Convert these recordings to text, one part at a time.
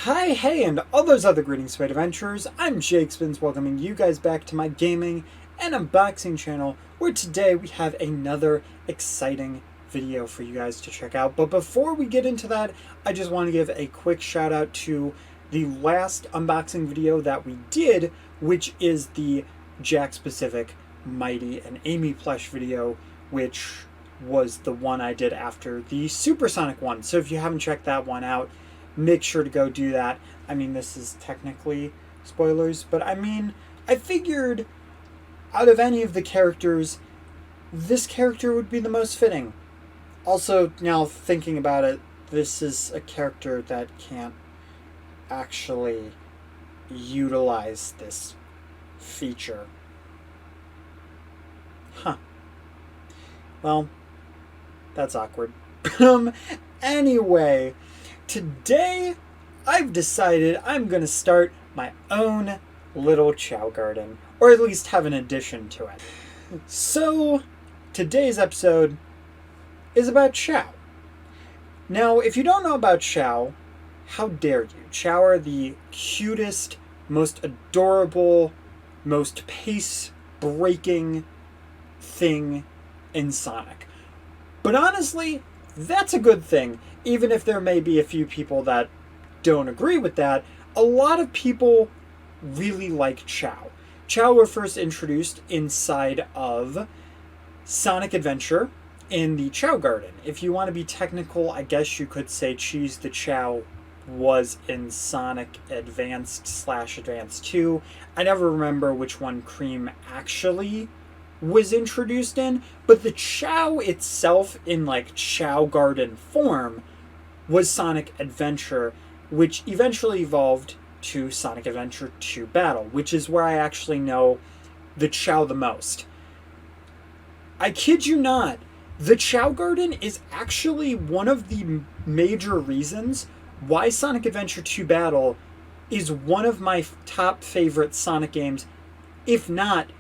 Hi, hey, and all those other greetings, Spade Adventurers. I'm Jakks, welcoming you guys back to my gaming and unboxing channel, where today we have another exciting video for you guys to check out. But before we get into that, I just want to give a quick shout out to the last unboxing video that we did, which is the Jakks Pacific Mighty and Amy plush video, which was the one I did after the Supersonic one. So if you haven't checked that one out, make sure to go do that. I mean, this is technically spoilers, but I mean, I figured out of any of the characters, this character would be the most fitting. Also, now thinking about it, this is a character that can't actually utilize this feature. Huh. Well, that's awkward. Anyway, today I've decided I'm going to start my own little Chao garden, or at least have an addition to it. So, today's episode is about Chao. Now, if you don't know about Chao, how dare you? Chao are the cutest, most adorable, most pace-breaking thing in Sonic. But honestly, that's a good thing. Even if there may be a few people that don't agree with that, a lot of people really like Chao. Chao were first introduced inside of Sonic Adventure in the Chao Garden. If you want to be technical, I guess you could say Cheese the Chao was in Sonic Advanced/Advance 2. I never remember which one Cream actually was introduced in, but the Chao itself in like Chao Garden form was Sonic Adventure, which eventually evolved to Sonic Adventure 2 Battle, which is where I actually know the Chao the most. I kid you not, the Chao Garden is actually one of the major reasons why Sonic Adventure 2 Battle is one of my top favorite Sonic games, if not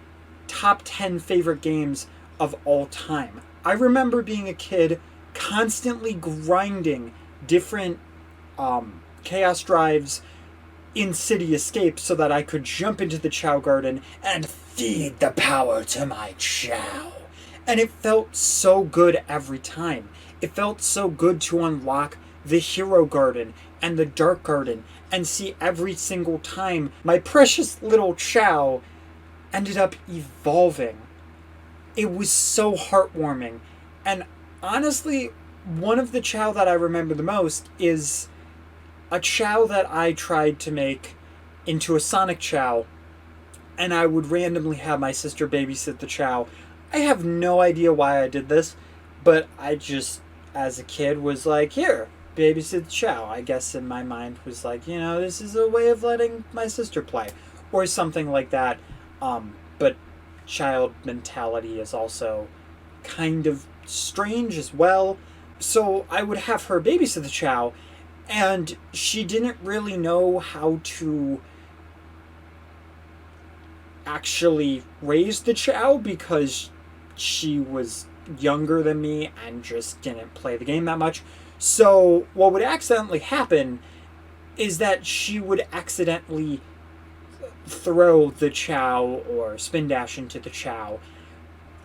top 10 favorite games of all time. I remember being a kid constantly grinding different chaos drives in City Escape so that I could jump into the Chao Garden and feed the power to my Chao. And it felt so good every time. It felt so good to unlock the Hero Garden and the Dark Garden and see every single time my precious little Chao ended up evolving. It was so heartwarming. And honestly, one of the Chao that I remember the most is a Chao that I tried to make into a Sonic Chao, and I would randomly have my sister babysit the Chao. I have no idea why I did this, but I just, as a kid, was like, here, babysit the Chao. I guess in my mind was like, you know, this is a way of letting my sister play, or something like that. But child mentality is also kind of strange as well. So I would have her babysit the Chao, and she didn't really know how to actually raise the Chao because she was younger than me and just didn't play the game that much. So what would accidentally happen is that she would accidentally throw the Chao or spin dash into the Chao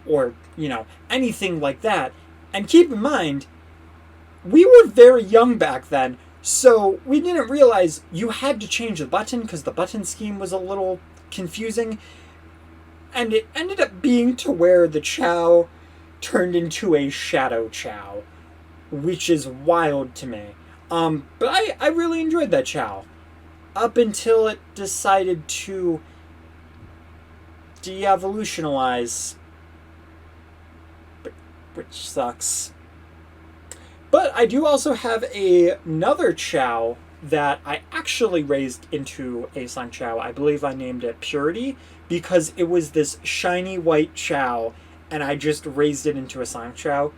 or, you know, anything like that. And keep in mind, we were very young back then, so we didn't realize you had to change the button because the button scheme was a little confusing. And it ended up being to where the Chao turned into a Shadow Chao, which is wild to me. But I really enjoyed that Chao. Up until it decided to de-evolutionize, which sucks. But I do also have another Chao that I actually raised into a Sonic Chao. I believe I named it Purity because it was this shiny white Chao, and I just raised it into a Sonic Chao.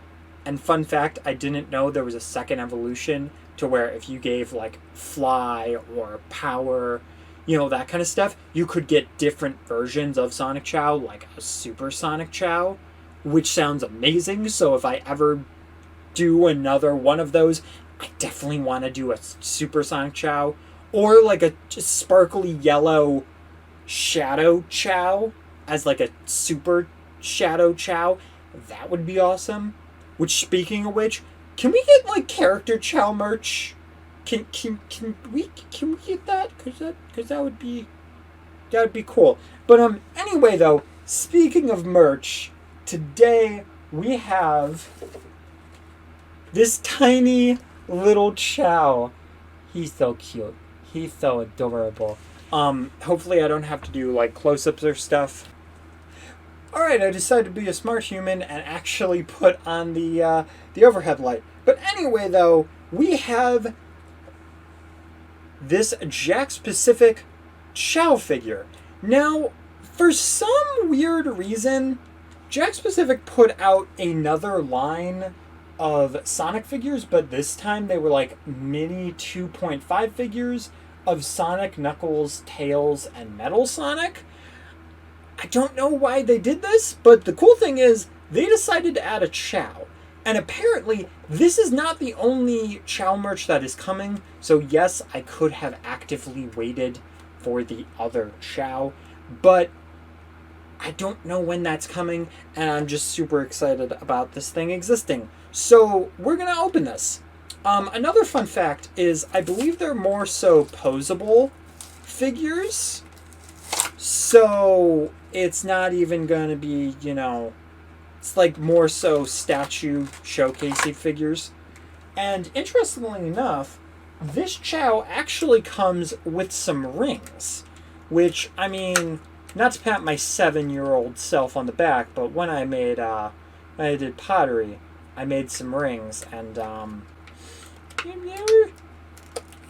And fun fact, I didn't know there was a second evolution to where if you gave like Fly or Power, you know, that kind of stuff, you could get different versions of Sonic Chao, like a Super Sonic Chao, which sounds amazing. So if I ever do another one of those, I definitely want to do a Super Sonic Chao Or like a just sparkly yellow shadow Chao as like a super shadow Chao. That would be awesome. Which, speaking of which, can we get like character Chao merch? Can we get that? Cause that would be cool. But anyway though, speaking of merch, today we have this tiny little Chao. He's so cute. He's so adorable. Hopefully I don't have to do like close-ups or stuff. Alright, I decided to be a smart human and actually put on the overhead light. But anyway though, we have this Jakks Pacific Chao figure. Now, for some weird reason, Jakks Pacific put out another line of Sonic figures, but this time they were like mini 2.5 figures of Sonic, Knuckles, Tails, and Metal Sonic. I don't know why they did this, but the cool thing is they decided to add a Chao. And apparently, this is not the only Chao merch that is coming. So yes, I could have actively waited for the other Chao, but I don't know when that's coming, and I'm just super excited about this thing existing. So we're going to open this. Another fun fact is I believe they're more so posable figures. So it's not even going to be, you know, it's like more so statue showcasing figures. And interestingly enough, this Chao actually comes with some rings, which, I mean, not to pat my 7-year-old self on the back, but when I did pottery, I made some rings, and they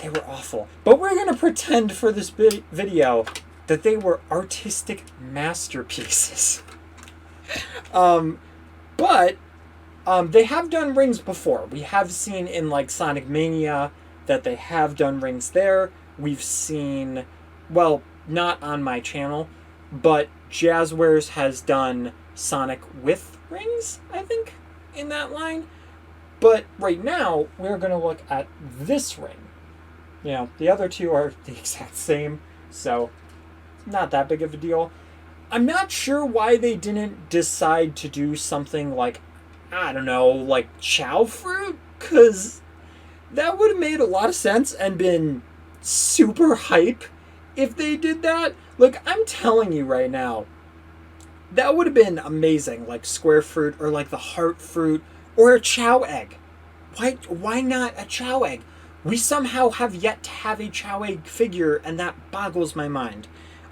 were awful. But we're gonna pretend for this video that they were artistic masterpieces. But they have done rings before. We have seen in like Sonic Mania that they have done rings there. We've seen, well, not on my channel, but Jazzwares has done Sonic with rings, I think, in that line. But right now, we're going to look at this ring. You know, the other two are the exact same, so not that big of a deal. I'm not sure why they didn't decide to do something like, I don't know, like Chao fruit, because that would have made a lot of sense and been super hype if they did that. Look, I'm telling you right now, that would have been amazing, like square fruit or like the heart fruit or a Chao egg. Why not a Chao egg? We somehow have yet to have a Chao egg figure, and that boggles my mind.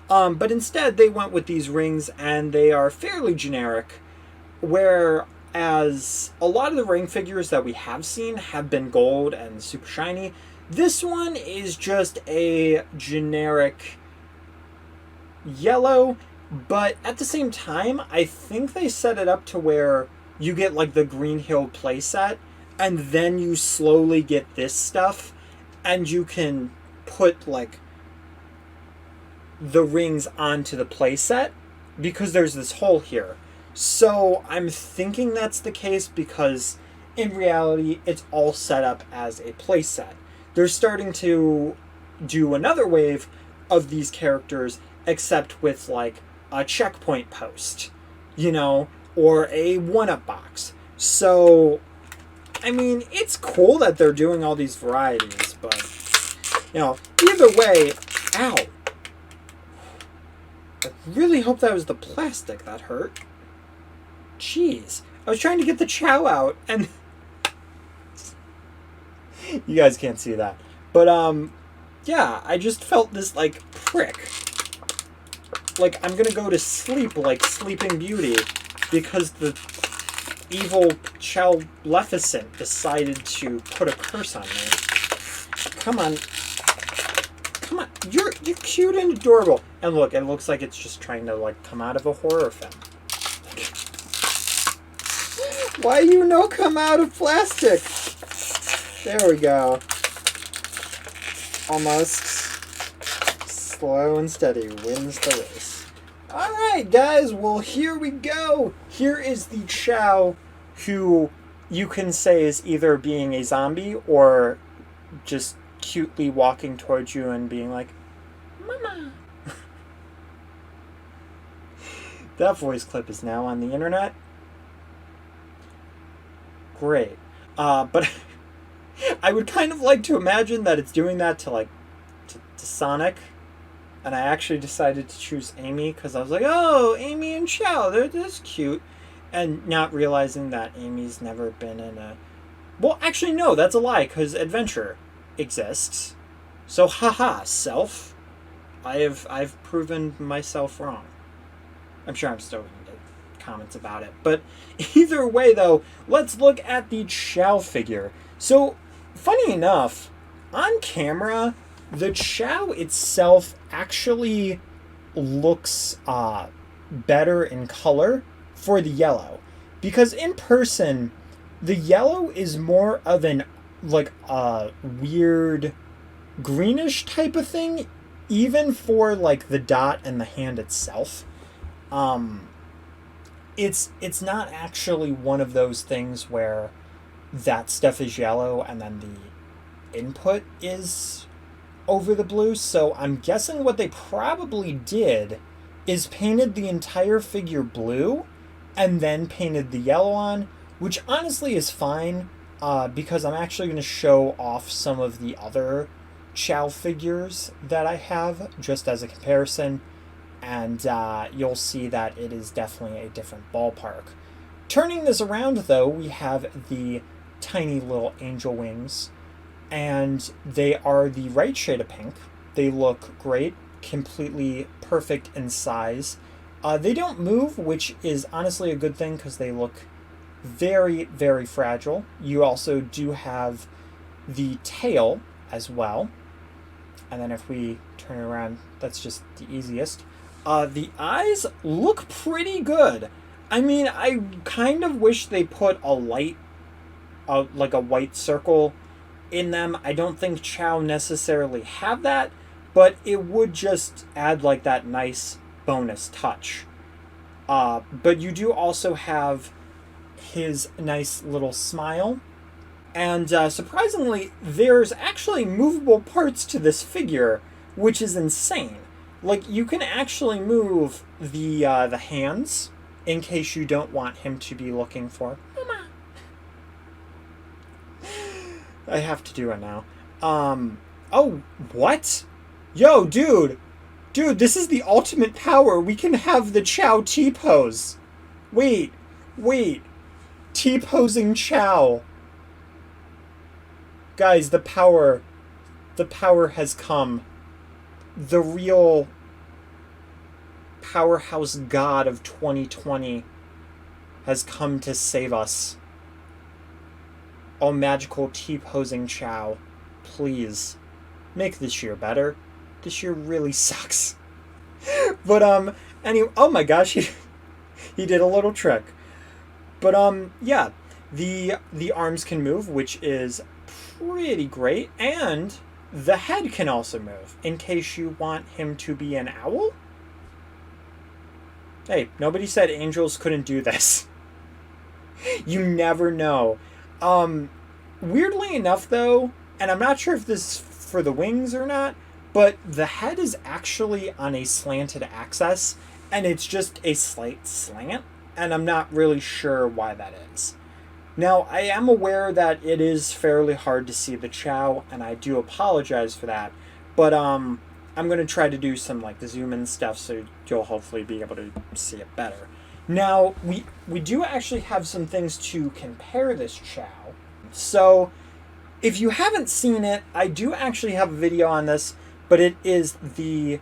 But instead, they went with these rings, and they are fairly generic, whereas a lot of the ring figures that we have seen have been gold and super shiny. This one is just a generic yellow, but at the same time, I think they set it up to where you get like the Green Hill playset, and then you slowly get this stuff, and you can put like the rings onto the playset because there's this hole here. So I'm thinking that's the case because in reality it's all set up as a playset. They're starting to do another wave of these characters, except with like a checkpoint post, you know, or a one-up box. So I mean, it's cool that they're doing all these varieties, but you know, either way, ow. I really hope that was the plastic that hurt. Jeez. I was trying to get the Chao out, and you guys can't see that. But, yeah, I just felt this, like, prick. Like, I'm gonna go to sleep like Sleeping Beauty because the evil Chao Maleficent decided to put a curse on me. Come on. Come on, you're cute and adorable. And look, it looks like it's just trying to like come out of a horror film. Why you no come out of plastic? There we go. Almost. Slow and steady wins the race. Alright guys, well here we go. Here is the Chao who you can say is either being a zombie or just cutely walking towards you and being like, "Mama." That voice clip is now on the internet. Great. But I would kind of like to imagine that it's doing that to Sonic. And I actually decided to choose Amy because I was like, oh, Amy and Chao, they're this cute. And not realizing that Amy's never been in a... Well, actually, no, that's a lie, because adventure exists. So, haha, self. I've proven myself wrong. I'm sure I'm still going to get comments about it. But either way, though, let's look at the Chao figure. So, funny enough, on camera, the Chao itself actually looks better in color for the yellow. Because in person, the yellow is more of an, weird greenish type of thing, even for, the dot and the hand itself. It's not actually one of those things where that stuff is yellow and then the input is over the blue. So I'm guessing what they probably did is painted the entire figure blue and then painted the yellow on, which honestly is fine, because I'm actually going to show off some of the other Chao figures that I have just as a comparison, and you'll see that it is definitely a different ballpark. Turning this around, though, we have the tiny little angel wings, and they are the right shade of pink. They look great, completely perfect in size. They don't move, which is honestly a good thing because they look very, very fragile. You also do have the tail as well. And then if we turn it around, that's just the easiest. The eyes look pretty good. I mean, I kind of wish they put a light, like a white circle in them. I don't think Chao necessarily have that, but it would just add that nice bonus touch. But you do also have his nice little smile. And surprisingly, there's actually movable parts to this figure, which is insane. You can actually move the hands in case you don't want him to be looking for Mama. I have to do it now. Oh, what? Yo, dude, this is the ultimate power. We can have the Chao T-pose. Wait. T-posing Chao. Guys, the power has come. The real powerhouse god of 2020 has come to save us. Oh, magical T-posing Chao, please make this year better. This year really sucks. But anyway, oh my gosh, he did a little trick. But yeah, the arms can move, which is pretty great, and the head can also move in case you want him to be an owl. Hey, nobody said angels couldn't do this. You never know. Weirdly enough, though, and I'm not sure if this is for the wings or not, but the head is actually on a slanted axis, and it's just a slight slant, and I'm not really sure why that is. Now, I am aware that it is fairly hard to see the Chao, and I do apologize for that, but I'm going to try to do some zoom in stuff so you'll hopefully be able to see it better. Now, we do actually have some things to compare this Chao. So, if you haven't seen it, I do actually have a video on this, but it is the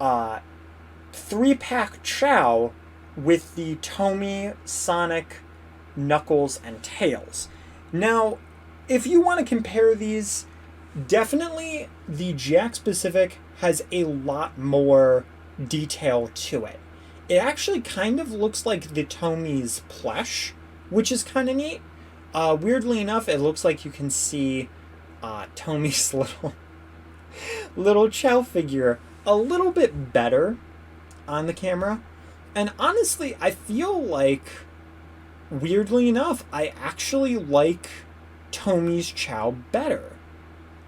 3-pack Chao with the Tomy, Sonic, Knuckles, and Tails. Now, if you want to compare these, definitely the Jakks Pacific has a lot more detail to it. It actually kind of looks like the Tomy's plush, which is kind of neat. Weirdly enough, it looks like you can see Tomy's little Chao figure a little bit better on the camera. And honestly, I feel like, weirdly enough, I actually like Tomy's Chao better.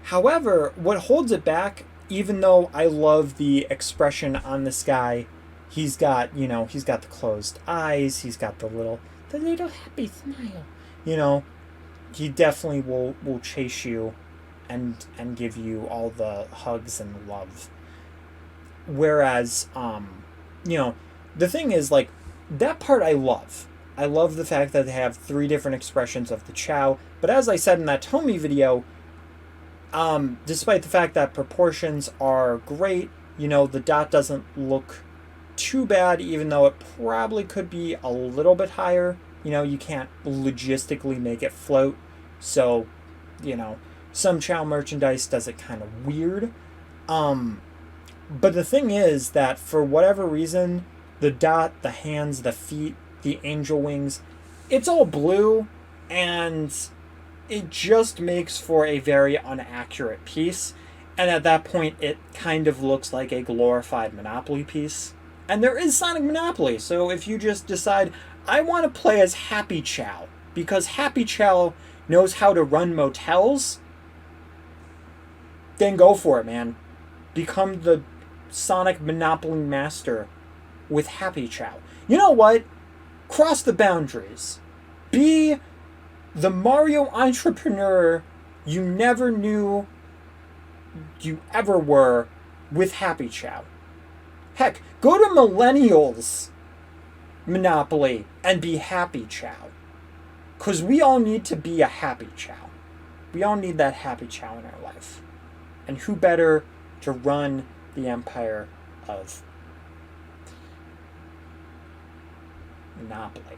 However, what holds it back, even though I love the expression on this guy, he's got, he's got the closed eyes, he's got the little happy smile. He definitely will chase you and give you all the hugs and love. Whereas, the thing is, like, that part I love. I love the fact that they have 3 different expressions of the Chao. But as I said in that Tomy video, despite the fact that proportions are great, the dot doesn't look too bad, even though it probably could be a little bit higher. You can't logistically make it float. So, some Chao merchandise does it kind of weird. But the thing is that for whatever reason, the dot, the hands, the feet, the angel wings, it's all blue, and it just makes for a very inaccurate piece. And at that point, it kind of looks like a glorified Monopoly piece. And there is Sonic Monopoly, so if you just decide, I want to play as Happy Chao, because Happy Chao knows how to run motels, then go for it, man. Become the Sonic Monopoly master with Happy Chao. You know what? Cross the boundaries. Be the Mario entrepreneur you never knew you ever were with Happy Chao. Heck, go to Millennials Monopoly and be Happy Chao. Because we all need to be a Happy Chao. We all need that Happy Chao in our life. And who better to run the empire of Monopoly?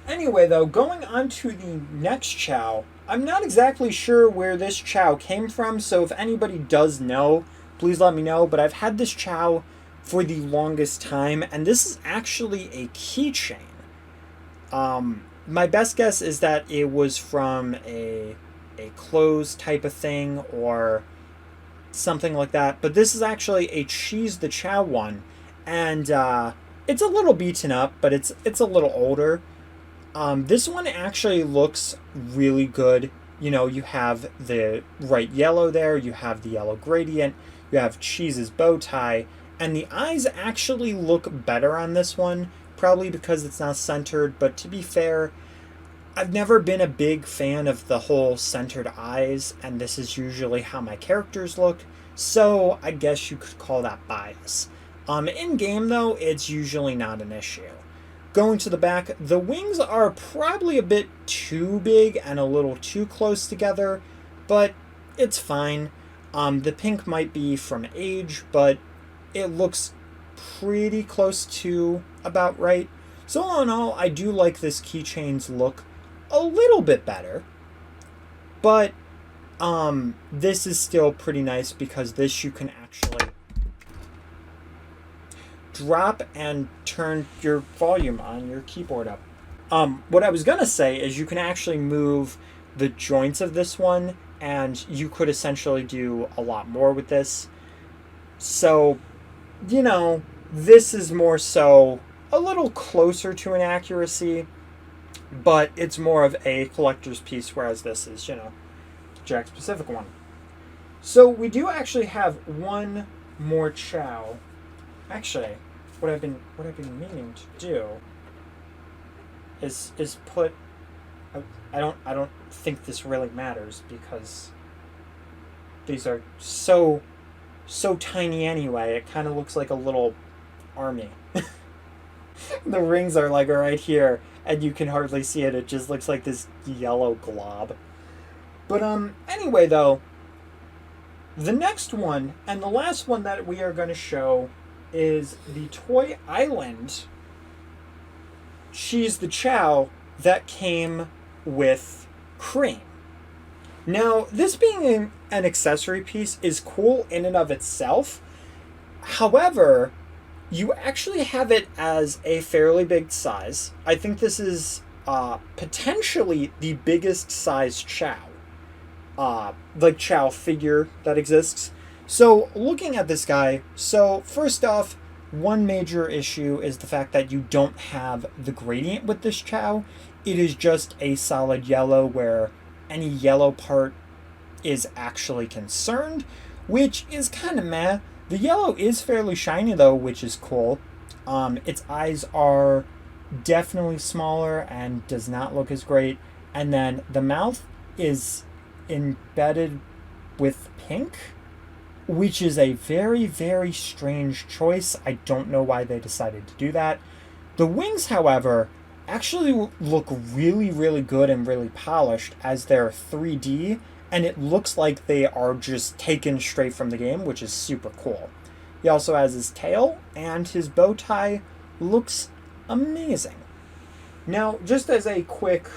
Anyway, though, going on to the next Chao, I'm not exactly sure where this Chao came from, so if anybody does know, please let me know. But I've had this Chao for the longest time, and this is actually a keychain. My best guess is that it was from a clothes type of thing or something like that. But this is actually a Cheese the Chao one, and it's a little beaten up, but it's a little older. This one actually looks really good. You have the right yellow there, you have the yellow gradient, you have Cheese's bow tie, and the eyes actually look better on this one, probably because it's not centered, but to be fair, I've never been a big fan of the whole centered eyes, and this is usually how my characters look, so I guess you could call that bias. In-game, though, it's usually not an issue. Going to the back, the wings are probably a bit too big and a little too close together, but it's fine. The pink might be from age, but it looks pretty close to about right. So all in all, I do like this keychain's look a little bit better, but this is still pretty nice because this you can actually drop and turn your volume on your keyboard up. What I was gonna say is you can actually move the joints of this one, and you could essentially do a lot more with this. So, this is more so a little closer to an accuracy, but it's more of a collector's piece, whereas this is, Jakks specific one. So we do actually have one more Chao. Actually, what I've been meaning to do is put. I don't think this really matters because these are so tiny anyway. It kind of looks like a little army. The rings are like right here, and you can hardly see it. It just looks like this yellow glob. But anyway, though, the next one and the last one that we are going to show is the Toy Island Cheese the Chao that came with cream. Now, this being an accessory piece is cool in and of itself. However, you actually have it as a fairly big size. I think this is potentially the biggest size Chao. Like Chao figure that exists. So, looking at this guy, first off, one major issue is the fact that you don't have the gradient with this Chao. It is just a solid yellow where any yellow part is actually concerned, which is kind of meh. The yellow is fairly shiny though, which is cool. Its eyes are definitely smaller and does not look as great. And then the mouth is embedded with pink, which is a very, very strange choice. I don't know why they decided to do that. The wings, however, actually look really, really good and really polished as they're 3D, and it looks like they are just taken straight from the game, which is super cool. He also has his tail, and his bow tie looks amazing. Now, just as a quick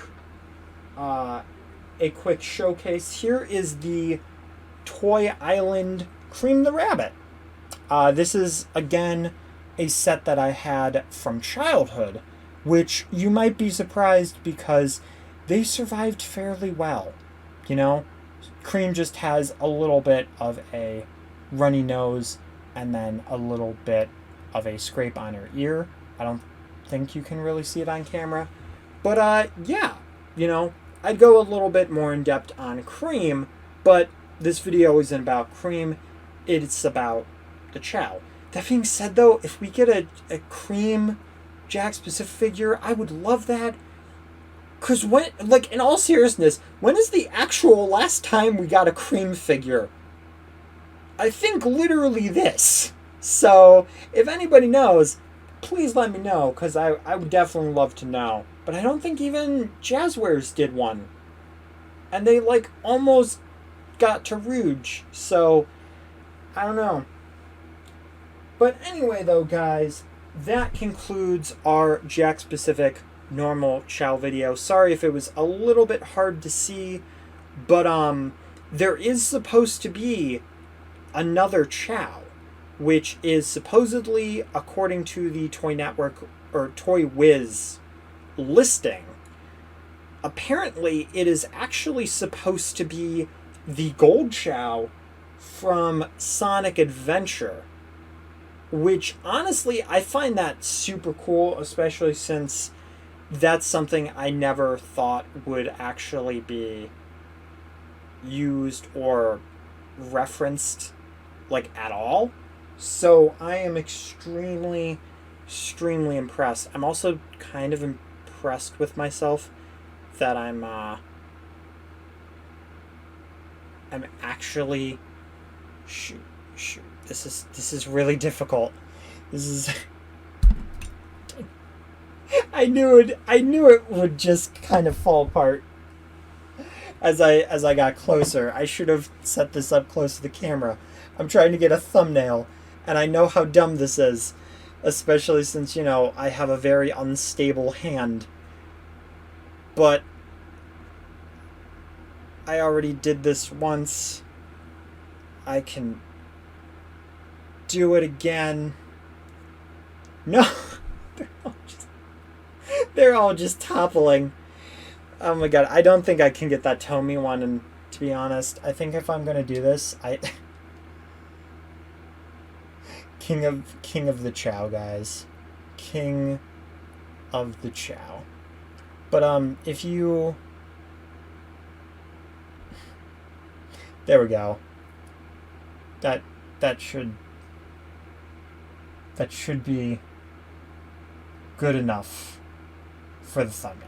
showcase, here is the Toy Island Cream the Rabbit. This is, again, a set that I had from childhood, which you might be surprised because they survived fairly well. You know, Cream just has a little bit of a runny nose and then a little bit of a scrape on her ear. I don't think you can really see it on camera. But, yeah, you know, I'd go a little bit more in depth on Cream, but this video isn't about Cream, it's about the Chao. That being said, though, if we get a Cream Jakks Pacific figure, I would love that. Because when, like, in all seriousness, when is the actual last time we got a Cream figure? I think literally this. So, if anybody knows, please let me know, because I would definitely love to know. But I don't think even Jazzwares did one. And they, like, almost got to Rouge. So, I don't know. But anyway, though, guys, that concludes our Jakks Pacific normal Chao video. Sorry if it was a little bit hard to see, but there is supposed to be another Chao, which is supposedly, according to the Toy Network or Toy Wiz listing, apparently it is actually supposed to be the Gold Chao from Sonic Adventure. Which, honestly, I find that super cool, especially since that's something I never thought would actually be used or referenced, like, at all. So I am extremely, extremely impressed. I'm also kind of impressed with myself that I'm actually... Shoot. This is really difficult. This is... I knew it would just kind of fall apart as I got closer. I should have set this up close to the camera. I'm trying to get a thumbnail, and I know how dumb this is, especially since, you know, I have a very unstable hand. But I already did this once. I can do it again. No. They're all just toppling. Oh my god, I don't think I can get that Tomy one, and to be honest, I think if I'm gonna do this, King of the Chao, guys. King of the Chao. But if you... There we go. That should be good enough for the thumbnail.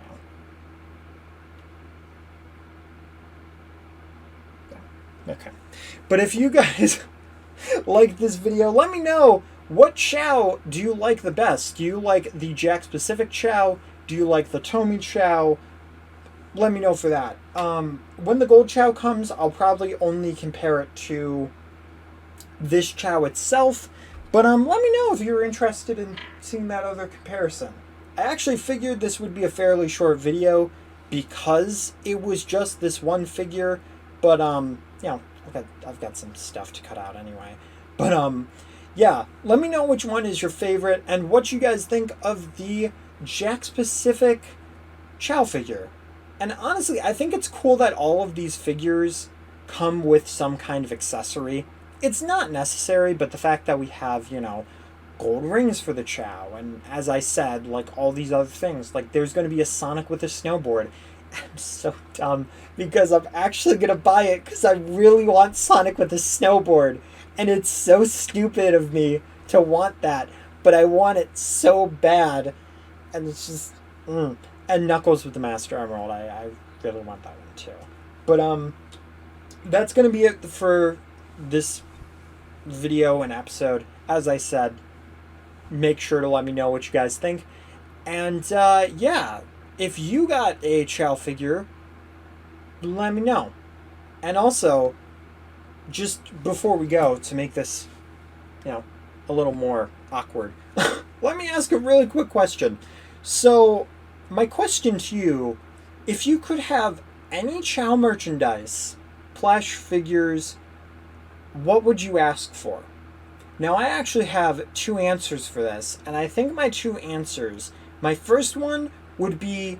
Yeah. Okay. But if you guys like this video, let me know, what Chao do you like the best? Do you like the Jakks Pacific Chao? Do you like the Tomy Chao? Let me know for that. When the Gold Chao comes, I'll probably only compare it to this Chao itself. But let me know if you're interested in seeing that other comparison. I actually figured this would be a fairly short video because it was just this one figure. But you know, I've got some stuff to cut out anyway. But yeah, let me know which one is your favorite and what you guys think of the Jakks Pacific Chao figure. And honestly, I think it's cool that all of these figures come with some kind of accessory. It's not necessary, but the fact that we have, you know, gold rings for the Chao, and as I said, like, all these other things, like, there's going to be a Sonic with a snowboard. I'm so dumb because I'm actually gonna buy it because I really want Sonic with a snowboard, and it's so stupid of me to want that, but I want it so bad, and it's just, and Knuckles with the Master Emerald. I really want that one too, but that's gonna be it for this video and episode. As I said, make sure to let me know what you guys think, and yeah. If you got a Chao figure, let me know. And also, just before we go, to make this, a little more awkward, let me ask a really quick question. So, my question to you, if you could have any Chao merchandise, plush figures, what would you ask for? Now, I actually have two answers for this, and I think my two answers, my first one would be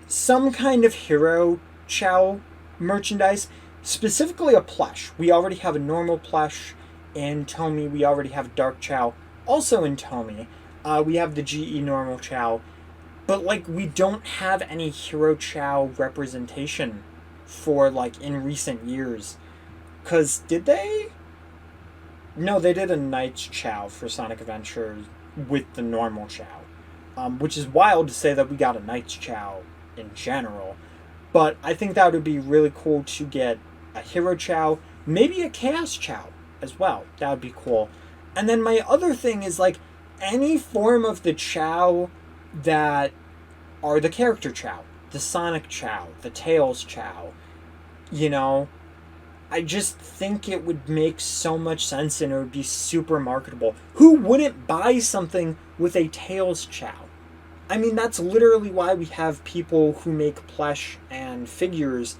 some kind of hero Chao merchandise, specifically a plush. We already have a normal plush in Tomy. We already have Dark Chao also in Tomy. We have the GE normal Chao, but like we don't have any hero Chao representation for like in recent years. Cause did they? No, they did a Knight's Chao for Sonic Adventure with the normal Chao. Which is wild to say that we got a Knight's Chao in general. But I think that would be really cool to get a Hero Chao, maybe a Chaos Chao as well. That would be cool. And then my other thing is like any form of the Chao that are the character Chao. The Sonic Chao, the Tails Chao. I just think it would make so much sense and it would be super marketable. Who wouldn't buy something with a Tails Chao? I mean, that's literally why we have people who make plush and figures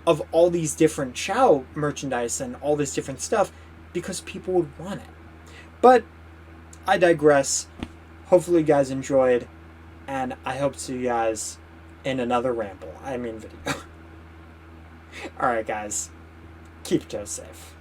of all these different Chao merchandise and all this different stuff, because people would want it. But I digress. Hopefully you guys enjoyed, and I hope to see you guys in another video. Alright guys, keep your toes safe.